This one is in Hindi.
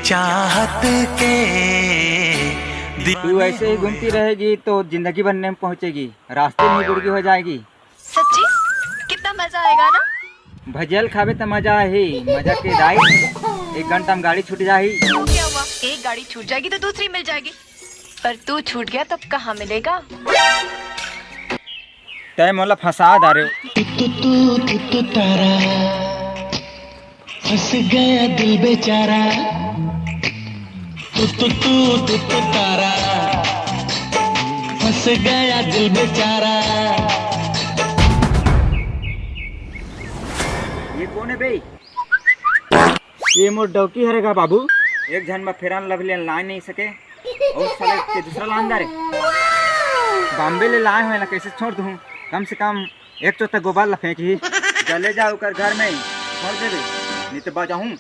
चाहत के तू ऐसे ही घूमती रहेगी तो जिंदगी बनने में पहुंचेगी, रास्ते में गुड़गी हो जाएगी। सच्ची? कितना मजा आएगा ना। भजियल खावे तो मजा ही मजा के दाई। 1 घंटा में गाड़ी छूट जाही। क्या हुआ, एक गाड़ी छूट जाएगी तो दूसरी मिल जाएगी, पर तू छूट गया तब कहाँ मिलेगा। तय मोला फंसा डारे। तू तारा फंस गया दिल बेचारा। तू तारा फंस गया दिल बेचारा। ये कौन है बे? ये मोर डौकी हरेगा बाबू। एक झन में फेरान लवली ला नहीं सके और साले के दूसरा लानदार है। बॉम्बे ले लाए हुए ना, कैसे छोड़ दूँ? कम से कम एक तो तक गोबर ला फेंकी। चले जाओ कर घर में छोड़ दे, नहीं तो बजाऊं।